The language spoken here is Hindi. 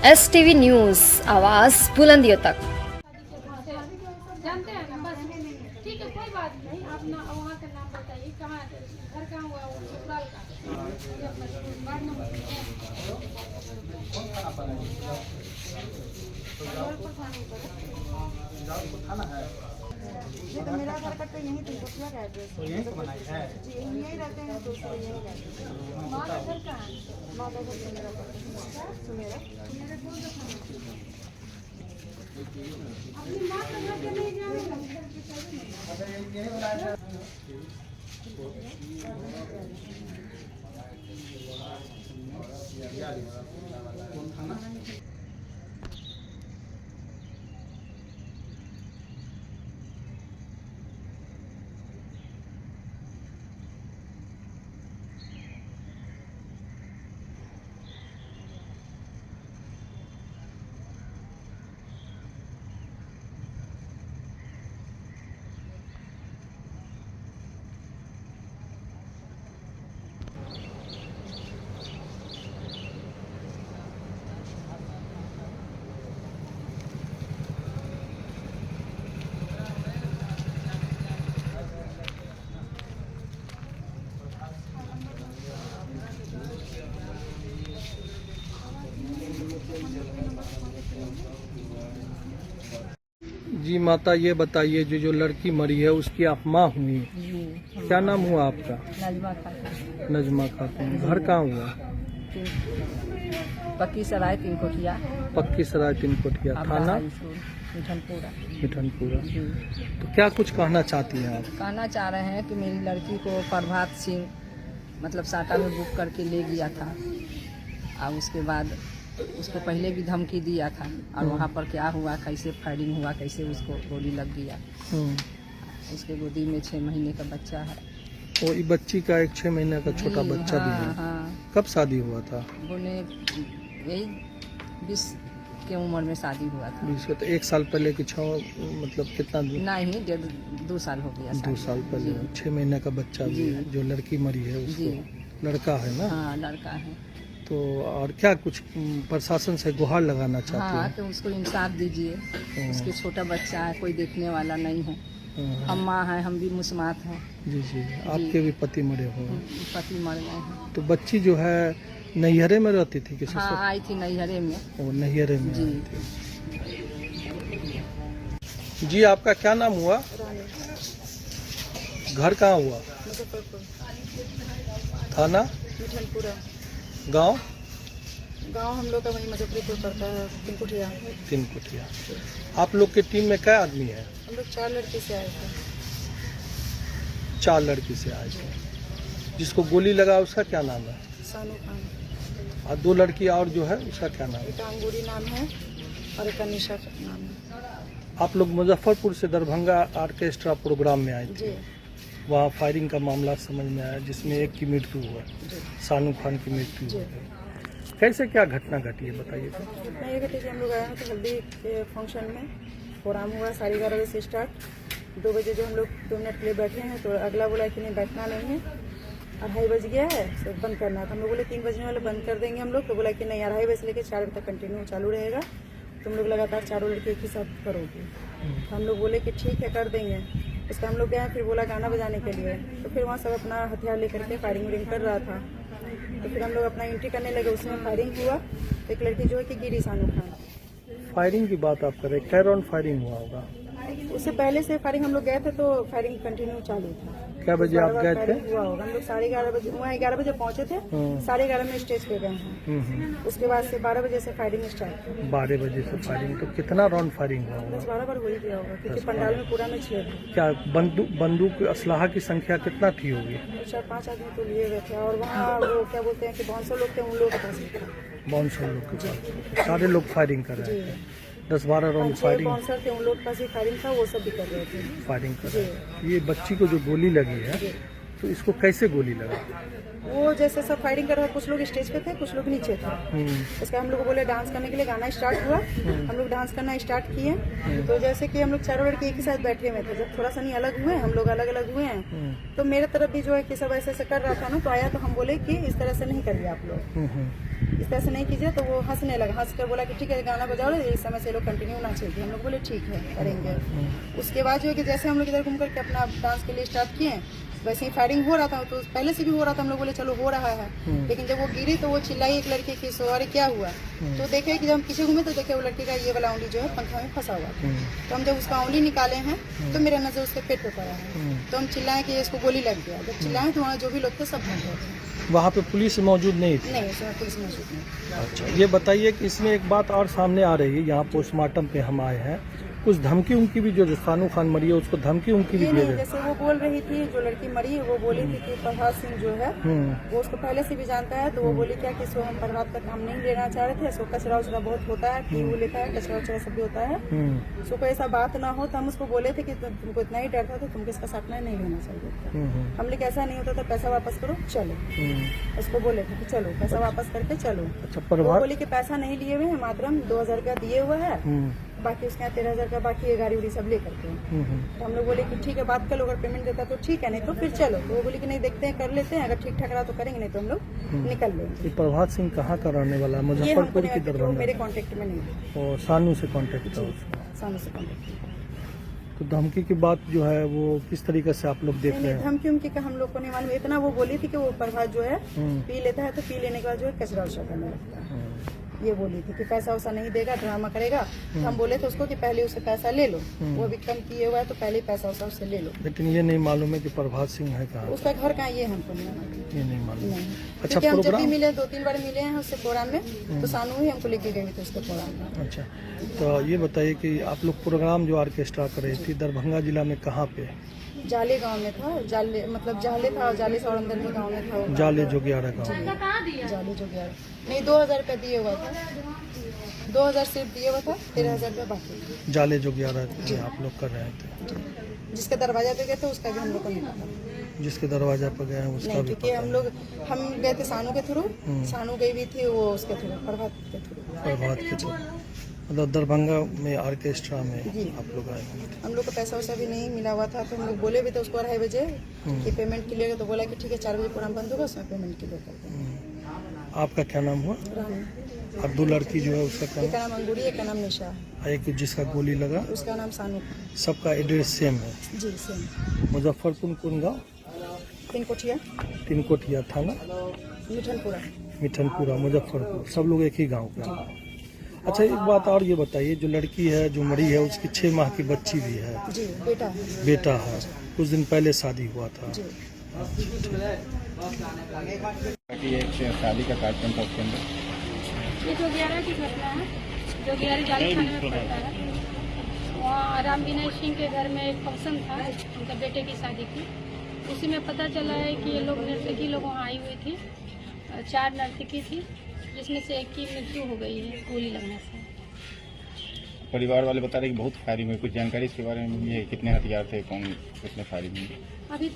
STV न्यूज़, आवाज़ बुलंदियों तक। जानते हैं बस ठीक है, कोई बात नहीं। आप ना वहाँ का नाम बताइए, कहाँ घर कहाँ हुआ, वो ससुराल का वार्ड नंबर थाना है। ये तो मेरा घर का तो यहीं तो क्या एड्रेस है, यहीं तो बनाई है जी, यहीं रहते हैं तो यहीं रहते हैं। माँ का घर कहाँ है? माँ का घर मेरा सुमेरा। अपनी माँ का घर के नहीं जाएगा। जी माता, ये बताइए जो लड़की मरी है उसकी आप माँ हुई, क्या नाम हुआ आपका? नजमा खातून। नजमा खातून। घर कहाँ हुआ? पक्की सराय 3 कोठिया। पक्की सराय 3 कोठिया। थाना मिठनपुरा। मिठनपुरा। तो क्या कुछ कहना चाहती हैं आप? कहना चाह रहे हैं कि मेरी लड़की को प्रभात सिंह मतलब साटा में बुक करके ले गया था, और उसके बाद उसको पहले भी धमकी दिया था, और वहाँ पर क्या हुआ, कैसे फायरिंग हुआ, कैसे उसको गोली लग गया। उसके गोदी में 6 महीने का बच्चा है। और ये बच्ची का एक 6 महीने का छोटा बच्चा भी है। हाँ। कब शादी हुआ था? बोले यही 20 के उम्र में शादी हुआ था। 20 तो 1 साल पहले की 6 मतलब कितना? नहीं, 2 साल हो गया। 2 साल पहले 6 महीने का बच्चा भी है। जो लड़की मरी है उसको लड़का है ना? हाँ, लड़का है। तो और क्या कुछ प्रशासन से गुहार लगाना चाहते हाँ, हैं? तो उसको इंसाफ दीजिए। उसके छोटा बच्चा है, कोई देखने वाला नहीं है। हम माँ हैं, हम भी मुस्मात हैं। जी जी, आपके भी पति मरे हुए हैं। पति मर गए हैं। तो बच्ची जो है नैहरे में रहती थी किसी हाँ, से? आई थी नैहरे में। वो नैहरे में जी। आई थी। जी, आपका क्या नाम हुआ? घर कहाँ हुआ? मुजफ्फरपुर। थाना? मिठनपुरा। गांव? गांव हम लोग का वहीं मुजफ्फरपुर पड़ता है, 3 कोठिया। 3 कोठिया। आप लोग की टीम में क्या आदमी है? हम लोग 4 लड़के से आए थे। 4 लड़की से आए थे। जिसको गोली लगा उसका क्या नाम है? सानू खान। और 2 लड़की और जो है उसका क्या नाम है? एक अंगूरी नाम है और एक अनिशा नाम है। आप लोग मुजफ्फरपुर से दरभंगा ऑर्केस्ट्रा प्रोग्राम में आए थे। जी। वहाँ फायरिंग का मामला समझ में आया जिसमें एक की मृत्यु हुआ, सानू खान की मृत्यु जी। हुई। कैसे क्या घटना घटी है बताइए तो? इतना ये घटे कि हम लोग आए हैं तो हल्दी के फंक्शन में प्रोग्राम हुआ 11:30 बजे से स्टार्ट। 2 बजे जो हम लोग 2 मिनट के लिए बैठे हैं तो अगला बोला कि नहीं बैठना नहीं है, 2:30 बज गया है तो बंद करना है। तो हम लोग बोले 3 बजने वाले बंद कर देंगे हम लोग। तो बोला कि नहीं, 2:30 बजे से लेकर 4 बजे तक कंटिन्यू चालू रहेगा, तुम लोग लगातार चारों लड़के एक ही साथ करोगे। तो हम लोग बोले कि ठीक है कर देंगे। उसका हम लोग गए, फिर बोला गाना बजाने के लिए। तो फिर वहाँ सब अपना हथियार लेकर के फायरिंग वरिंग कर रहा था। तो फिर हम लोग अपना एंट्री करने लगे, उसमें फायरिंग हुआ। एक लड़की जो है कि गिरी, सानू खान। फायरिंग की बात आप कर रहे हैं, कै राउंड फायरिंग हुआ होगा? उससे पहले से फायरिंग हम लोग गए थे तो फायरिंग कंटिन्यू चालू था। क्या बजे आप गए थे? हुआ होगा, हम लोग 11:30 बजे वहाँ 11 बजे पहुँचे थे। 11:30 में स्टेज पे गए हैं। उसके बाद से 12 बजे से फायरिंग स्टार्ट हुई। 12 बजे से फायरिंग। तो कितना राउंड फायरिंग हुआ होगा? 10-12 बार हो ही गया होगा, क्योंकि पंडाल में पूरा में 6 थे। क्या बंदूक असलाहा की संख्या कितना थी होगी? 4-5 आदमी तो लिए हुए थे, और वहाँ वो क्या बोलते हैं कि 500 लोग थे, उन लोगों के पास भी था। 500 लोग के पास सारे लोग फायरिंग कर रहे थे। 10-12 राउंड फायरिंग। बाउंसर थे, उन लोग के पास भी फायरिंग था, वो सब भी कर रहे थे। फायरिंग कर रहे थे। ये बच्ची को जो गोली लगी है तो इसको कैसे गोली लगा? वो जैसे सब फायरिंग कर रहे हैं, कुछ लोग स्टेज पे थे, कुछ लोग नीचे थे। इसके हम लोग को बोले डांस करने के लिए, गाना स्टार्ट हुआ, हम लोग डांस करना स्टार्ट किए। तो जैसे कि हम लोग चारों लड़के एक ही साथ बैठे हुए थे, जब थोड़ा सा नहीं अलग हुए, हम लोग अलग अलग हुए हैं, तो मेरे तरफ भी जो है कि सब ऐसे कर रहा था ना, तो आया तो हम बोले कि इस तरह से नहीं करिए आप लोग, इस तरह से नहीं कीजिए। तो वो हंसने लगा, हंस कर बोला कि ठीक है गाना बजाओ, इस समय से लोग कंटिन्यू होना चाहिए। हम लोग बोले ठीक है करेंगे। उसके बाद जो है कि जैसे हम लोग इधर घूम करके अपना डांस के लिए स्टार्ट किए, वैसे ही फायरिंग हो रहा था, तो पहले से भी हो रहा था, हम लोग बोले चलो हो रहा है। लेकिन जब वो गिरी तो वो चिल्लाई एक लड़के की, सॉरी क्या हुआ। तो देखे कि जब हम पीछे घूमे तो देखे वो लड़के का ये वाला उंगली जो है पंखा में फंसा हुआ था। तो हम जब उसका उंगली निकाले हैं तो मेरा नजर उसके पेट पे पड़ा है। तो हम चिल्लाए कि इसको गोली लग गया। जब चिल्लाए तो वहाँ जो भी लोग थे सब भाग गए थे। वहाँ पे पुलिस मौजूद नहीं थी? नहीं, उसमें पुलिस मौजूद नहीं। अच्छा, ये बताइए कि इसमें एक बात और सामने आ रही है, यहाँ पोस्टमार्टम पे हम आए हैं, कुछ धमकी उनकी भी, जो सानू खान मरी है उसको धमकी उनकी भी ये दे नहीं, रहे। जैसे वो बोल रही थी, जो लड़की मरी है वो बोली थी कि प्रभात सिंह जो है वो उसको पहले से भी जानता है। तो वो बोली क्या कि इसको हम प्रभात का काम नहीं लेना चाह रहे थे, इसको कचरा उचरा बहुत होता है, पी वो लेता है, कचरा उचरा सब भी होता है, इसको कोई ऐसा बात ना हो। तो हम उसको बोले थे कि तुमको इतना ही डर था तो तुमको इसका साथ नहीं लेना चाहिए। हम लोग ऐसा नहीं होता था, पैसा वापस करो चलो, उसको बोले थे कि चलो पैसा वापस करके चलो। वो बोली कि पैसा नहीं लिए हुए हैं, मात्र हम 2000 रुपया दिए हुआ है, बाकी उसके यहाँ 13,000 का बाकी है, गाड़ी उड़ी सब ले करके। तो हम लोग बोले कि ठीक है बात कर लो, अगर पेमेंट देता तो ठीक है, नहीं तो फिर चलो। तो वो बोली कि नहीं देखते हैं, कर लेते हैं, अगर ठीक ठाक रहा तो करेंगे, नहीं तो हम लोग निकल लेंगे। प्रभात सिंह कहाँ का रहने वाला है? ये हमको मुजफ्फरपुर नहीं की पता, वो दरभंगा? मेरे कांटेक्ट में नहीं है। और सानू से कांटेक्ट था उसका? सामने से कांटेक्ट। तो धमकी की बात जो है वो किस तरीके से आप लोग देख रहे हैं? धमकी उमकी का हम लोग को नहीं मालूम, इतना वो बोली थी कि वो प्रभात जो है पी लेता है, तो पी लेने के बाद जो है कचरा उचरा करने लगता है। ये बोली थी कि पैसा वैसा नहीं देगा, ड्रामा करेगा। तो हम बोले थे उसको कि पहले उससे पैसा ले लो, वो भी कम किए हुआ है तो पहले पैसा वैसा उससे ले लो। लेकिन ये नहीं मालूम है कि प्रभात सिंह है कहाँ? उसका घर कहाँ ये हमको नहीं मालूम। ये नहीं मालूम। नहीं, अच्छा, क्योंकि हम जब भी प्रोग्राम मिले 2-3 बार मिले हैं उससे प्रोग्राम में, तो सानू ही हमको लेके गए थे उसके प्रोग्राम में। अच्छा, तो ये बताइए कि आप लोग प्रोग्राम जो ऑर्केस्ट्रा कर रही थी दरभंगा जिला में कहाँ पे? जाले गांव में था, जाले मतलब जाले था, जाले से और अंदर में गाँव में था वो। जाले जोगियारा गाँव। जाले जो गया नहीं, 2000 रुपया दिए हुआ था, 2000 सिर्फ दिए हुआ था, 13,000 रुपया बाकी था। जाले जोगियारा में आप लोग कर रहे थे? जिसके दरवाजा पे गए थे उसका भी हम लोग को नहीं पता। जिसके दरवाजा पर गए हैं उसका नहीं, भी क्योंकि पता हम गए थे सानू के थ्रू, सानू गई भी थी वो उसके थ्रू, प्रभात के थ्रू। प्रभात के थ्रू। मतलब दरभंगा में ऑर्केस्ट्रा में जी। आप लोग आए हैं? हम लोग को पैसा वैसा भी नहीं मिला हुआ था, तो हम लोग बोले भी थे उसको 2:30 बजे कि पेमेंट के लिए, तो बोला कि ठीक है 4 बजे प्रोग्राम बंद होगा, उसमें पेमेंट के लिए करते हैं। आपका क्या नाम हुआ? रानी। और दो लड़की जो है उसका क्या एक का नाम अंगूरी, एक का नाम निशा, नाम? एक जिसका गोली लगा? उसका नाम सानू खान। सबका एड्रेस सेम है? जी सेम। मुजफ्फरपुर कौन गाँव? 3 कोठिया, तिनकोटिया थाना, मिठनपुरा। मिठनपुरा, मुजफ्फरपुर, सब लोग एक ही गांव के हैं। अच्छा, एक बात और ये बताइए, जो लड़की है जो मरी है उसकी 6 माह की बच्ची भी है? जी बेटा है। बेटा है, कुछ दिन पहले शादी हुआ था। जी कि एक शादी का कार्यक्रम था उसके अंदर ये जो 11 की घटना है, जो 11 जाली थाने में पड़ता है, वहाँ राम विनय सिंह के घर में एक फंक्शन था, उनका बेटे की शादी की। उसी में पता चला है कि ये लोग नर्तकी लोग वहाँ आई हुई थी, 4 नर्तकी थी, जिसमें से एक की मृत्यु हो गई है गोली लगने से। परिवार वाले बता रहे कि बहुत फायरिंग हुई, कुछ जानकारी इसके बारे में? ये कितने हथियार थे, कौन कितने फायरिंग हुई? अभी